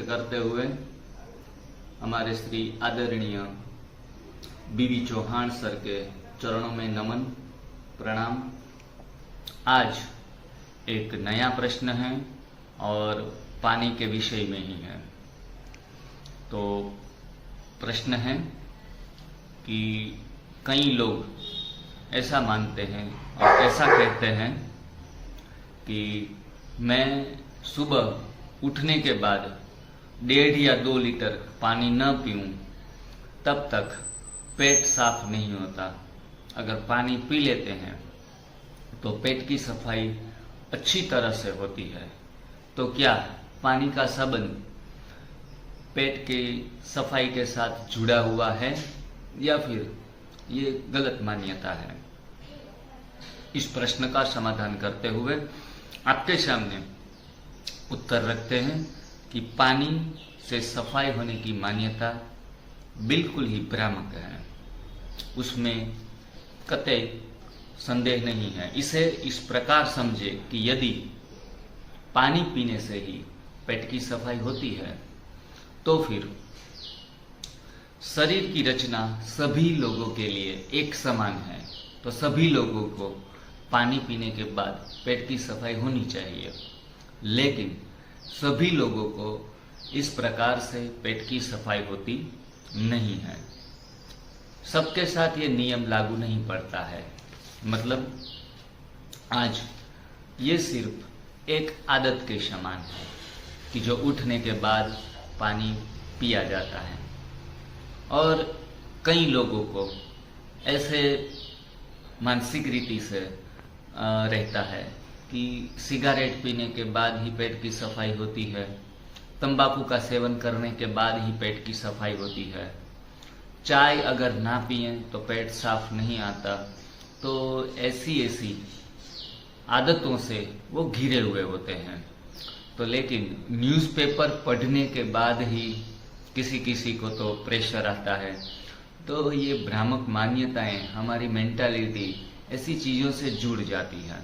करते हुए हमारे श्री आदरणीय बीवी चौहान सर के चरणों में नमन प्रणाम। आज एक नया प्रश्न है और पानी के विषय में ही है। तो प्रश्न है कि कई लोग ऐसा मानते हैं और ऐसा कहते हैं कि मैं सुबह उठने के बाद 1.5 या 2 लीटर पानी न पीऊं तब तक पेट साफ नहीं होता। अगर पानी पी लेते हैं तो पेट की सफाई अच्छी तरह से होती है। तो क्या पानी का संबंध पेट की सफाई के साथ जुड़ा हुआ है या फिर ये गलत मान्यता है? इस प्रश्न का समाधान करते हुए आपके सामने उत्तर रखते हैं कि पानी से सफाई होने की मान्यता बिल्कुल ही भ्रामक है। उसमें कतई संदेह नहीं है। इसे इस प्रकार समझे कि यदि पानी पीने से ही पेट की सफाई होती है तो फिर शरीर की रचना सभी लोगों के लिए एक समान है। तो सभी लोगों को पानी पीने के बाद पेट की सफाई होनी चाहिए, लेकिन सभी लोगों को इस प्रकार से पेट की सफाई होती नहीं है। सबके साथ ये नियम लागू नहीं पड़ता है। मतलब आज ये सिर्फ एक आदत के समान है कि जो उठने के बाद पानी पिया जाता है। और कई लोगों को ऐसे मानसिक रीति से रहता है कि सिगारेट पीने के बाद ही पेट की सफाई होती है, तंबाकू का सेवन करने के बाद ही पेट की सफाई होती है, चाय अगर ना पिए तो पेट साफ नहीं आता। तो ऐसी आदतों से वो घिरे हुए होते हैं। तो लेकिन न्यूज़पेपर पढ़ने के बाद ही किसी को तो प्रेशर आता है। तो ये भ्रामक मान्यताएं, हमारी मेंटालिटी ऐसी चीज़ों से जुड़ जाती है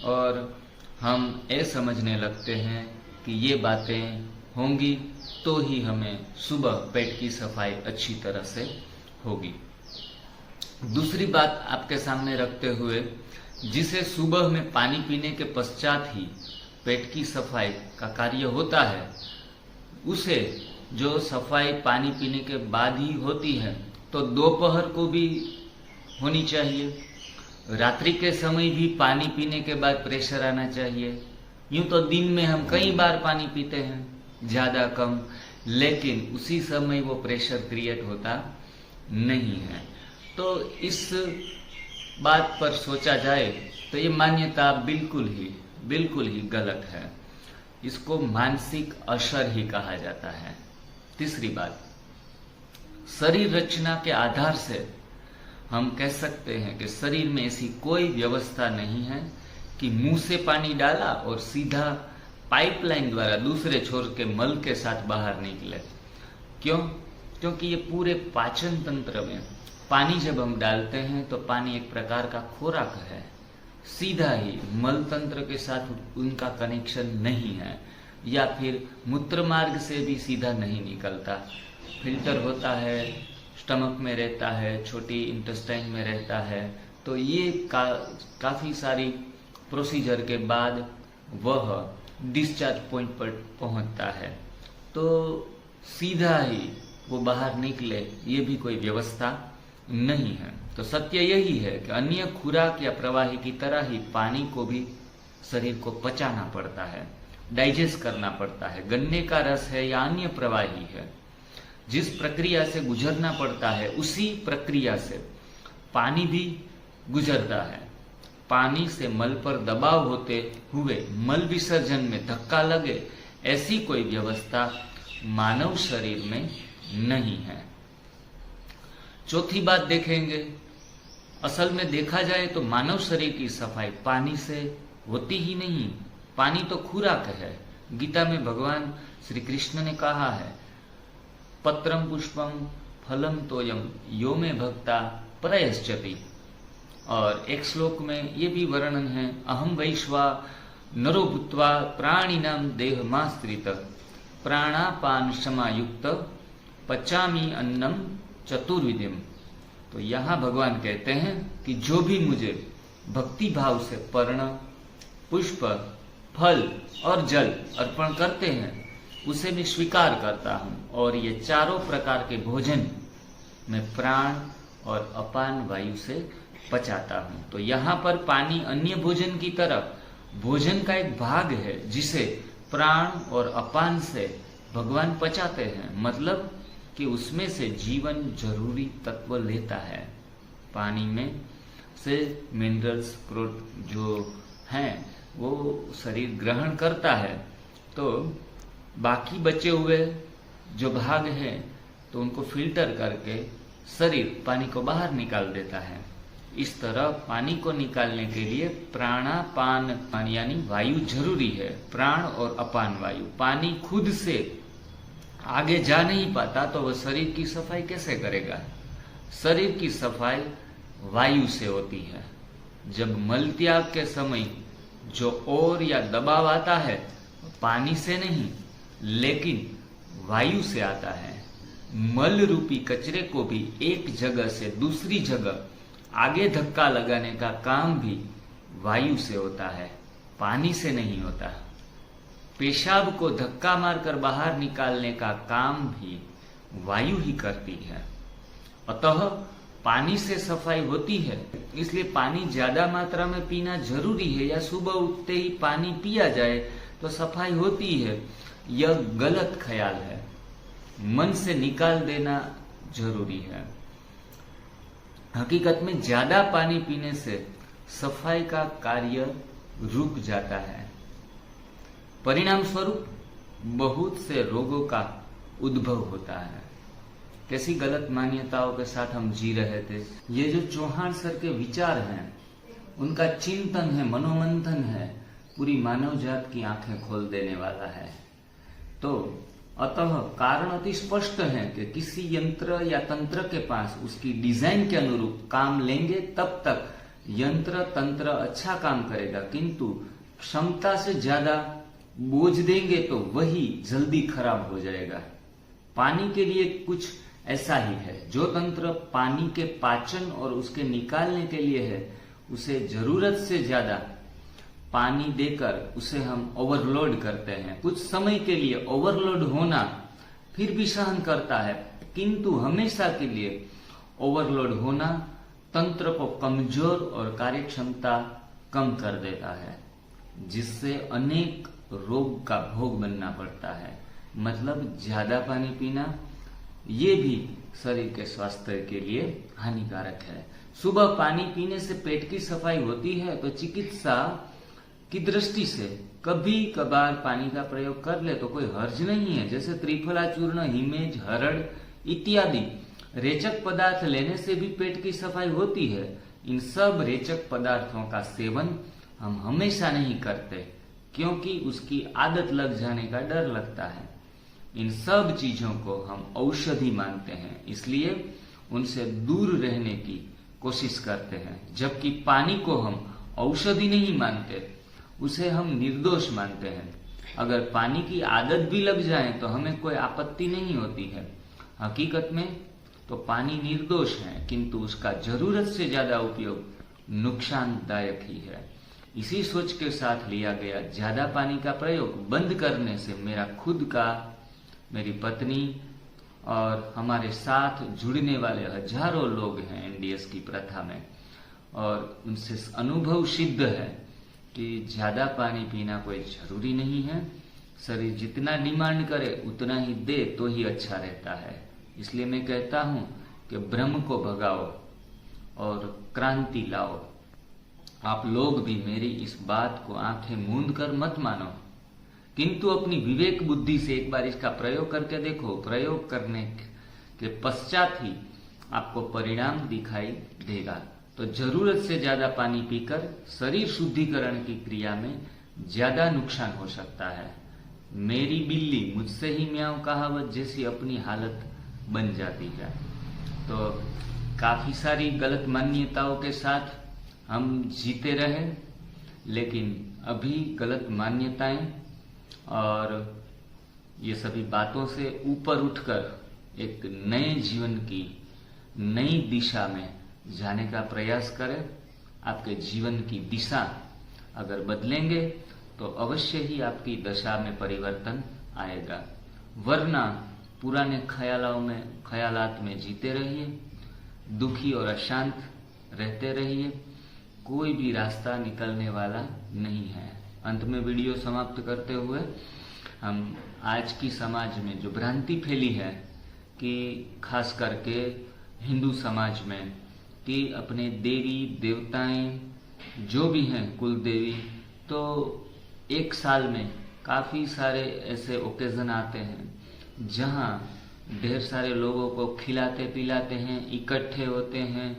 और हम ये समझने लगते हैं कि ये बातें होंगी तो ही हमें सुबह पेट की सफाई अच्छी तरह से होगी। दूसरी बात आपके सामने रखते हुए, जिसे सुबह में पानी पीने के पश्चात ही पेट की सफाई का कार्य होता है, उसे जो सफाई पानी पीने के बाद ही होती है तो दोपहर को भी होनी चाहिए। रात्रि के समय भी पानी पीने के बाद प्रेशर आना चाहिए। यूं तो दिन में हम कई बार पानी पीते हैं, ज़्यादा कम, लेकिन उसी समय वो प्रेशर क्रिएट होता नहीं है। तो इस बात पर सोचा जाए तो ये मान्यता बिल्कुल ही गलत है। इसको मानसिक असर ही कहा जाता है। तीसरी बात, शरीर रचना के आधार से हम कह सकते हैं कि शरीर में ऐसी कोई व्यवस्था नहीं है कि मुंह से पानी डाला और सीधा पाइपलाइन द्वारा दूसरे छोर के मल के साथ बाहर निकले। क्यों? क्योंकि ये पूरे पाचन तंत्र में पानी जब हम डालते हैं तो पानी एक प्रकार का खुराक है, सीधा ही मल तंत्र के साथ उनका कनेक्शन नहीं है, या फिर मूत्र मार्ग से भी सीधा नहीं निकलता। फिल्टर होता है, स्टमक में रहता है, छोटी इंटेस्टाइन में रहता है। तो ये काफ़ी सारी प्रोसीजर के बाद वह डिस्चार्ज पॉइंट पर पहुंचता है। तो सीधा ही वो बाहर निकले, ये भी कोई व्यवस्था नहीं है। तो सत्य यही है कि अन्य खुराक या प्रवाही की तरह ही पानी को भी शरीर को पचाना पड़ता है, डाइजेस्ट करना पड़ता है। गन्ने का रस है या अन्य प्रवाही है, जिस प्रक्रिया से गुजरना पड़ता है उसी प्रक्रिया से पानी भी गुजरता है। पानी से मल पर दबाव होते हुए मल विसर्जन में धक्का लगे, ऐसी कोई व्यवस्था मानव शरीर में नहीं है। चौथी बात देखेंगे, असल में देखा जाए तो मानव शरीर की सफाई पानी से होती ही नहीं। पानी तो खुराक है। गीता में भगवान श्री कृष्ण ने कहा है, पत्रम पुष्पम फलम तोयम यो में भक्ता प्रयश्चति। और एक श्लोक में ये भी वर्णन है, अहम वैश्वा नरो भूत्वा प्राणिनाम देहमाश्रित प्राणापान समायुक्त पचामी अन्नम चतुर्विधिम। तो यहाँ भगवान कहते हैं कि जो भी मुझे भक्ति भाव से पर्ण, पुष्प, फल और जल अर्पण करते हैं उसे मैं स्वीकार करता हूँ, और ये चारों प्रकार के भोजन मैं प्राण और अपान वायु से पचाता हूँ। तो यहाँ पर पानी अन्य भोजन की तरह भोजन का एक भाग है जिसे प्राण और अपान से भगवान पचाते हैं, मतलब कि उसमें से जीवन जरूरी तत्व लेता है। पानी में से मिनरल्स जो हैं वो शरीर ग्रहण करता है, तो बाकी बचे हुए जो भाग हैं तो उनको फिल्टर करके शरीर पानी को बाहर निकाल देता है। इस तरह पानी को निकालने के लिए प्राणापान यानी वायु जरूरी है, प्राण और अपान वायु। पानी खुद से आगे जा नहीं पाता तो वह शरीर की सफाई कैसे करेगा? शरीर की सफाई वायु से होती है। जब मल त्याग के समय जो और या दबाव आता है पानी से नहीं लेकिन वायु से आता है। मल रूपी कचरे को भी एक जगह से दूसरी जगह आगे धक्का लगाने का काम भी वायु से होता है, पानी से नहीं होता। पेशाब को धक्का मारकर बाहर निकालने का काम भी वायु ही करती है। अतः पानी से सफाई होती है, इसलिए पानी ज्यादा मात्रा में पीना जरूरी है, या सुबह उठते ही पानी पिया जाए तो सफाई होती है, यह गलत ख्याल है। मन से निकाल देना जरूरी है। हकीकत में ज्यादा पानी पीने से सफाई का कार्य रुक जाता है। परिणाम स्वरूप बहुत से रोगों का उद्भव होता है। कैसी गलत मान्यताओं के साथ हम जी रहे थे। ये जो चौहान सर के विचार हैं, उनका चिंतन है, मनोमंथन है, पूरी मानव जात की आंखें खोल देने वाला है। तो अतः कारण अति स्पष्ट है कि किसी यंत्र या तंत्र के पास उसकी डिजाइन के अनुरूप काम लेंगे तब तक यंत्र तंत्र अच्छा काम करेगा, किंतु क्षमता से ज्यादा बोझ देंगे तो वही जल्दी खराब हो जाएगा। पानी के लिए कुछ ऐसा ही है। जो तंत्र पानी के पाचन और उसके निकालने के लिए है, उसे जरूरत से ज्यादा पानी देकर उसे हम ओवरलोड करते हैं। कुछ समय के लिए ओवरलोड होना फिर भी सहन करता है, किंतु हमेशा के लिए ओवरलोड होना तंत्र को कमजोर और कार्यक्षमता कम कर देता है, जिससे अनेक रोग का भोग बनना पड़ता है। मतलब ज्यादा पानी पीना ये भी शरीर के स्वास्थ्य के लिए हानिकारक है। सुबह पानी पीने से पेट की सफाई होती है, तो चिकित्सा की दृष्टि से कभी कभार पानी का प्रयोग कर ले तो कोई हर्ज नहीं है। जैसे त्रिफला चूर्ण, हिमेज, हरड़ इत्यादि रेचक पदार्थ लेने से भी पेट की सफाई होती है। इन सब रेचक पदार्थों का सेवन हम हमेशा नहीं करते, क्योंकि उसकी आदत लग जाने का डर लगता है। इन सब चीजों को हम औषधि मानते हैं, इसलिए उनसे दूर रहने की कोशिश करते हैं। जबकि पानी को हम औषधि नहीं मानते, उसे हम निर्दोष मानते हैं। अगर पानी की आदत भी लग जाए तो हमें कोई आपत्ति नहीं होती है। हकीकत में तो पानी निर्दोष है, किंतु उसका जरूरत से ज्यादा उपयोग नुकसानदायक ही है। इसी सोच के साथ लिया गया ज्यादा पानी का प्रयोग बंद करने से मेरा खुद का, मेरी पत्नी और हमारे साथ जुड़ने वाले हजारों लोग हैं एनडीएस की प्रथा में, और उनसे अनुभव सिद्ध है कि ज्यादा पानी पीना कोई जरूरी नहीं है। शरीर जितना डिमांड करे उतना ही दे तो ही अच्छा रहता है। इसलिए मैं कहता हूं कि भ्रम को भगाओ और क्रांति लाओ। आप लोग भी मेरी इस बात को आंखें मूंद कर मत मानो, किंतु अपनी विवेक बुद्धि से एक बार इसका प्रयोग करके देखो। प्रयोग करने के पश्चात ही आपको परिणाम दिखाई देगा। तो जरूरत से ज्यादा पानी पीकर शरीर शुद्धिकरण की क्रिया में ज्यादा नुकसान हो सकता है। मेरी बिल्ली मुझसे ही म्याऊं कहावत जैसी अपनी हालत बन जाती है। तो काफी सारी गलत मान्यताओं के साथ हम जीते रहे, लेकिन अभी गलत मान्यताएं और ये सभी बातों से ऊपर उठकर एक नए जीवन की नई दिशा में जाने का प्रयास करें। आपके जीवन की दिशा अगर बदलेंगे तो अवश्य ही आपकी दशा में परिवर्तन आएगा, वरना पुराने ख्यालात में जीते रहिए, दुखी और अशांत रहते रहिए, कोई भी रास्ता निकलने वाला नहीं है। अंत में वीडियो समाप्त करते हुए हम आज की समाज में जो भ्रांति फैली है कि खास करके हिंदू समाज में कि अपने देवी देवताएं जो भी हैं कुल देवी, तो एक साल में काफ़ी सारे ऐसे ओकेजन आते हैं जहां ढेर सारे लोगों को खिलाते पिलाते हैं, इकट्ठे होते हैं,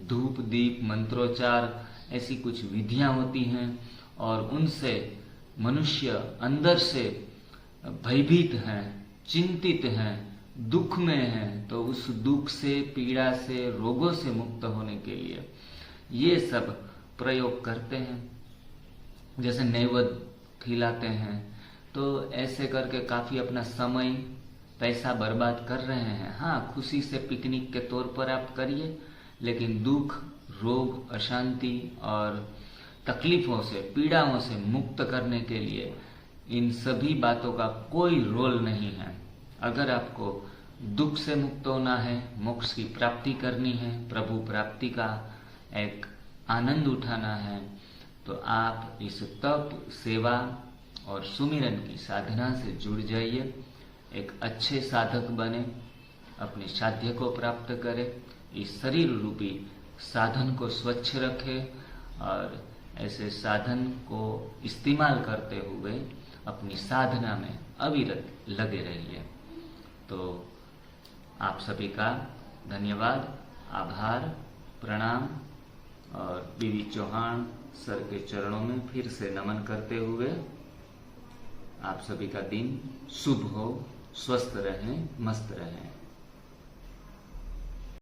धूप दीप मंत्रोच्चार ऐसी कुछ विधियां होती हैं और उनसे मनुष्य अंदर से भयभीत हैं, चिंतित हैं, दुख में हैं। तो उस दुख से, पीड़ा से, रोगों से मुक्त होने के लिए ये सब प्रयोग करते हैं। जैसे नैवेद्य खिलाते हैं, तो ऐसे करके काफी अपना समय पैसा बर्बाद कर रहे हैं। हाँ, खुशी से पिकनिक के तौर पर आप करिए, लेकिन दुख, रोग, अशांति और तकलीफों से, पीड़ाओं से मुक्त करने के लिए इन सभी बातों का कोई रोल नहीं है। अगर आपको दुख से मुक्त होना है, मोक्ष की प्राप्ति करनी है, प्रभु प्राप्ति का एक आनंद उठाना है, तो आप इस तप, सेवा और सुमिरन की साधना से जुड़ जाइए। एक अच्छे साधक बने, अपने साध्य को प्राप्त करें, इस शरीर रूपी साधन को स्वच्छ रखें और ऐसे साधन को इस्तेमाल करते हुए अपनी साधना में अविरत लगे रहिए। तो आप सभी का धन्यवाद, आभार, प्रणाम और बीवी चौहान सर के चरणों में फिर से नमन करते हुए आप सभी का दिन शुभ हो, स्वस्थ रहें, मस्त रहें।